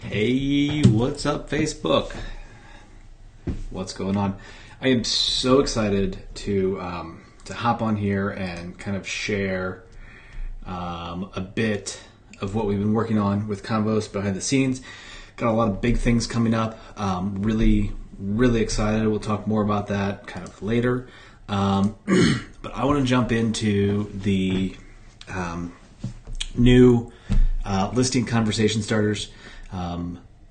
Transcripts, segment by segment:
Hey, what's up, Facebook? What's going on? I am so excited to hop on here and kind of share a bit of what we've been working on with convos behind the scenes. Got a lot of big things coming up. Really excited. We'll talk more about that kind of later. But I want to jump into the new listing conversation starters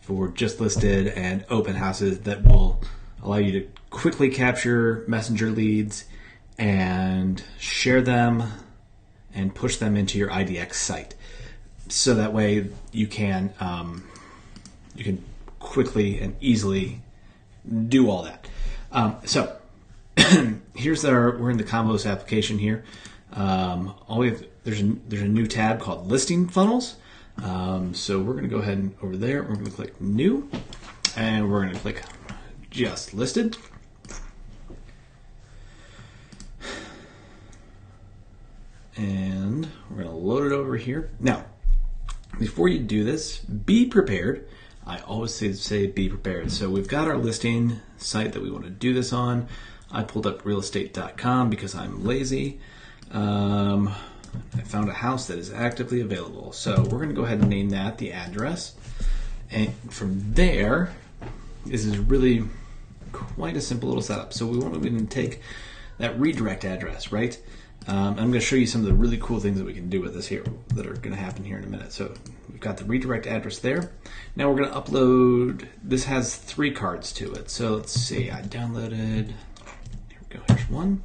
for just listed and open houses that will allow you to quickly capture messenger leads and share them and push them into your IDX site. So that way you can quickly and easily do all that. So we're in the Convos application here. There's a new tab called Listing Funnels. So we're going to go ahead and over there, we're going to click New, and we're going to click Just Listed. And we're going to load it over here. Now, before you do this, be prepared. I always say be prepared. So we've got our listing site that we want to do this on. I pulled up realestate.com because I'm lazy. I found a house that is actively available. So we're going to go ahead and name that the address. And from there, this is really quite a simple little setup. So we want to take that redirect address, right? I'm going to show you some of the really cool things that we can do with this here that are going to happen here in a minute. So we've got the redirect address there. Now we're going to upload, this has 3 cards to it. So let's see, I downloaded, here we go, here's one.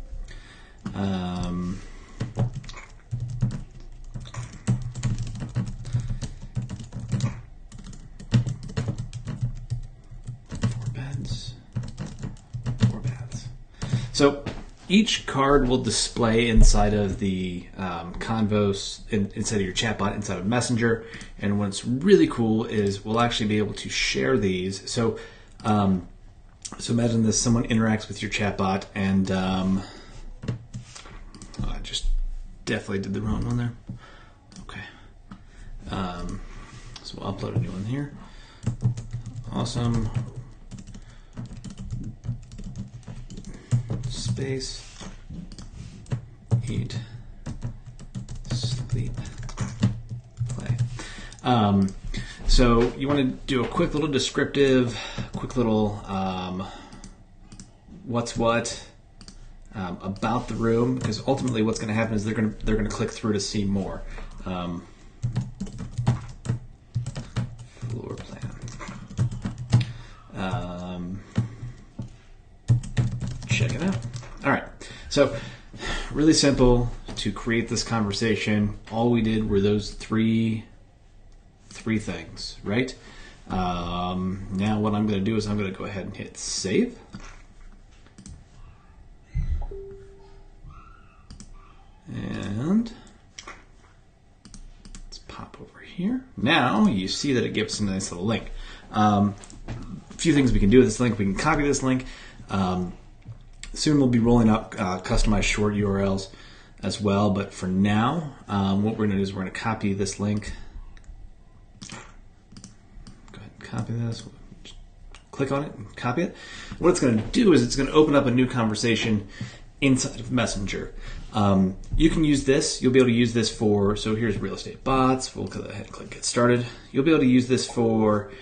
Four baths. So each card will display inside of the convos, inside of your chatbot, inside of Messenger. And what's really cool is we'll actually be able to share these. So, so imagine this: someone interacts with your chatbot, and I just definitely did the wrong one there. Okay. So we'll upload a new one here. Awesome. Space, eat, sleep, play. So you want to do a quick little descriptive, quick little what's what about the room, because ultimately what's going to happen is they're going to click through to see more. Floor plan. Check it out. All right, so really simple to create this conversation. All we did were those three things, right? Now what I'm going to do is I'm going to go ahead and hit save. And let's pop over here. Now you see that it gives us a nice little link. A few things we can do with this link. We can copy this link. Soon we'll be rolling out customized short URLs as well, but for now, what we're going to do is we're going to copy this link. Go ahead and copy this. Click on it and copy it. What it's going to do is it's going to open up a new conversation inside of Messenger. You can use this. You'll be able to use this for, so here's real estate bots. We'll go ahead and click Get Started. You'll be able to use this for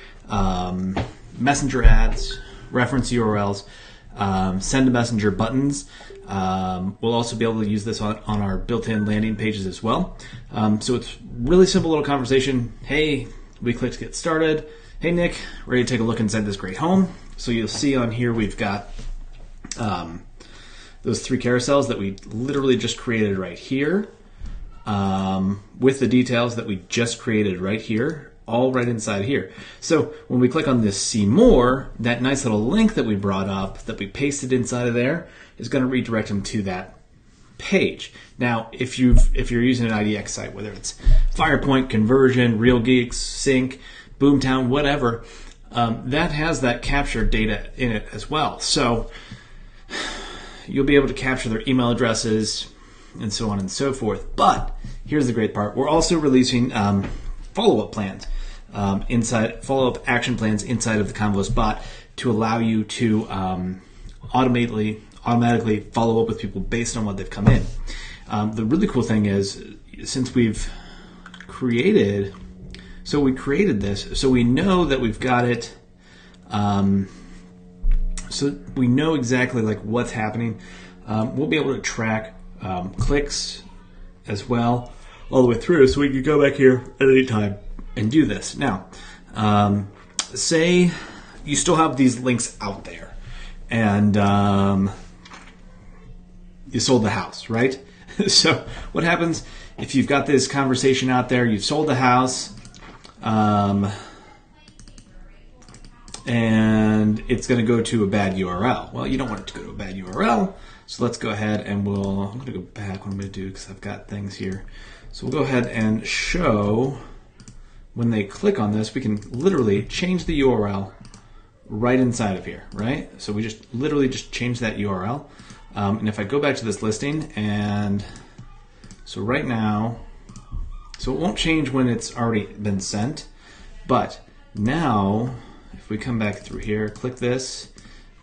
Messenger ads, reference URLs, send to Messenger buttons. We'll also be able to use this on our built-in landing pages as well. So it's really simple little conversation. Hey, we clicked Get Started. Hey, Nick, ready to take a look inside this great home. So you'll see on here we've got those 3 carousels that we literally just created right here, with the details that we just created right here, all right inside here. So when we click on this See More, that nice little link that we brought up, that we pasted inside of there, is going to redirect them to that page. Now, if you're using an IDX site, whether it's Firepoint, Conversion, Real Geeks, Sync, Boomtown, whatever, that has that capture data in it as well. So you'll be able to capture their email addresses and so on and so forth. But here's the great part. We're also releasing follow-up plans. follow-up action plans inside of the convos bot to allow you to automatically follow up with people based on what they've come in. The really cool thing is, since we created this, so we know that we've got it. So we know exactly like what's happening. We'll be able to track clicks as well all the way through, so we can go back here at any time and do this. Now, say you still have these links out there, and you sold the house, right? So what happens if you've got this conversation out there, you've sold the house, and it's going to go to a bad URL. Well, you don't want it to go to a bad URL, so let's go ahead and I'm going to go back. What I'm going to do, because I've got things here. So we'll go ahead and show when they click on this, we can literally change the URL right inside of here, right? So we just literally just change that URL. And if I go back to this listing, and so right now, so it won't change when it's already been sent, but now if we come back through here, click this,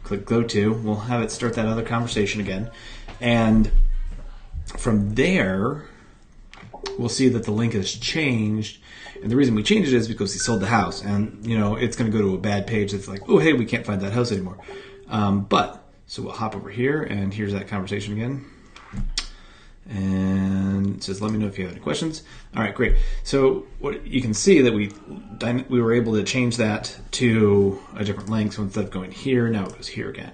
click go to, we'll have it start that other conversation again. And from there, we'll see that the link has changed. And the reason we changed it is because he sold the house, and it's going to go to a bad page that's like, oh, hey, we can't find that house anymore. So we'll hop over here, and here's that conversation again. And it says, let me know if you have any questions. All right, great. So what you can see that we were able to change that to a different link. So instead of going here, now it goes here again.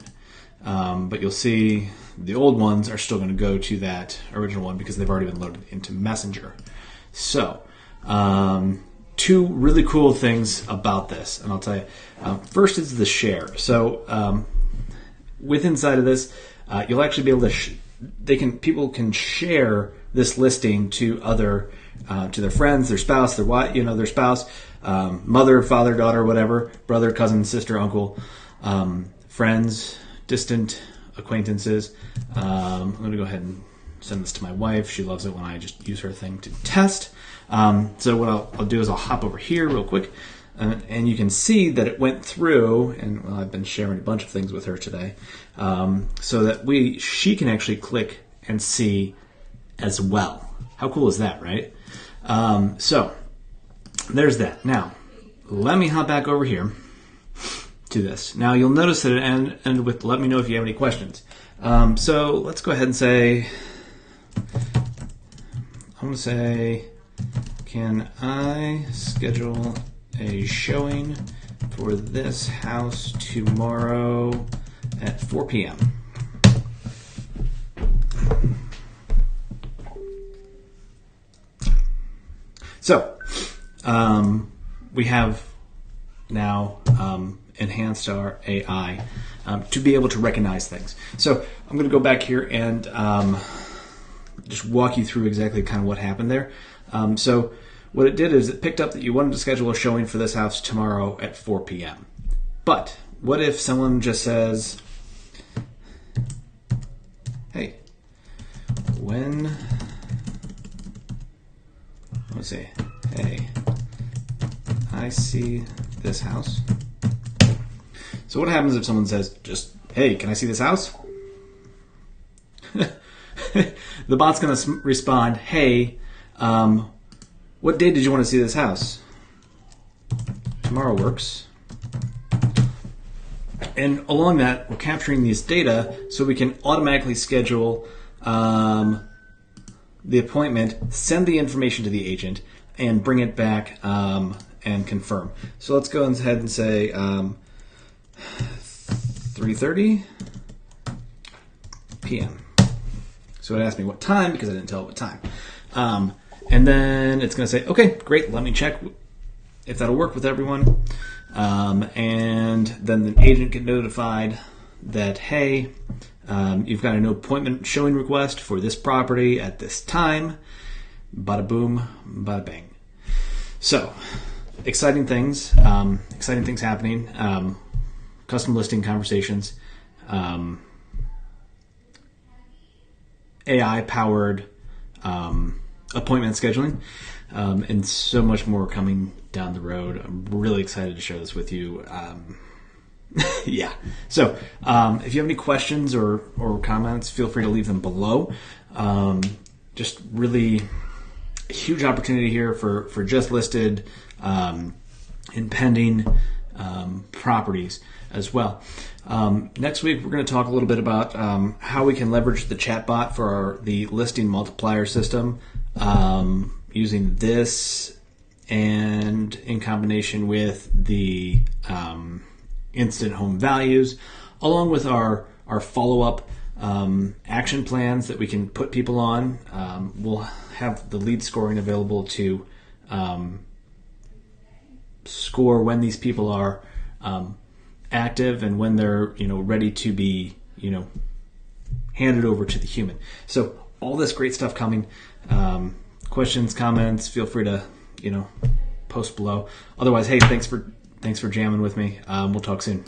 But you'll see the old ones are still going to go to that original one because they've already been loaded into Messenger. So two really cool things about this, and I'll tell you. First is the share. So with inside of this, you'll actually be able to people can share this listing to to their friends, their spouse, their wife, their spouse, mother, father, daughter, whatever, brother, cousin, sister, uncle, friends, distant acquaintances. I'm going to go ahead and send this to my wife. She loves it when I just use her thing to test. So what I'll do is I'll hop over here real quick. And you can see that it went through, and I've been sharing a bunch of things with her today, so that she can actually click and see as well. How cool is that, right? So there's that. Now, let me hop back over here to this. Now, you'll notice that it ended with, let me know if you have any questions. So let's go ahead and say, I want to say, can I schedule a showing for this house tomorrow at 4 p.m. So we have now enhanced our AI to be able to recognize things. So I'm going to go back here and just walk you through exactly kind of what happened there. So what it did is it picked up that you wanted to schedule a showing for this house tomorrow at 4 p.m. But what if someone just says, hey, hey, I see this house. So what happens if someone says, just, hey, can I see this house? The bot's going to respond, hey, what day did you want to see this house? Tomorrow works. And along that, we're capturing these data so we can automatically schedule the appointment, send the information to the agent, and bring it back and confirm. So let's go ahead and say 3:30 p.m. So it asked me what time because I didn't tell it what time. And then it's going to say, okay, great, let me check if that'll work with everyone. And then the agent get notified that, hey, you've got an appointment showing request for this property at this time. Bada boom, bada bang. So, exciting things happening. Custom listing conversations. AI-powered appointment scheduling, and so much more coming down the road. I'm really excited to share this with you. Yeah. So if you have any questions or comments, feel free to leave them below. Just really a huge opportunity here for just listed and pending properties as well. Next week, we're going to talk a little bit about how we can leverage the chatbot for the listing multiplier system using this and in combination with the instant home values, along with our follow-up action plans that we can put people on. We'll have the lead scoring available to score when these people are active and when they're ready to be handed over to the human. So all this great stuff coming. Questions, comments, feel free to post below. Otherwise, hey, thanks for jamming with me. We'll talk soon.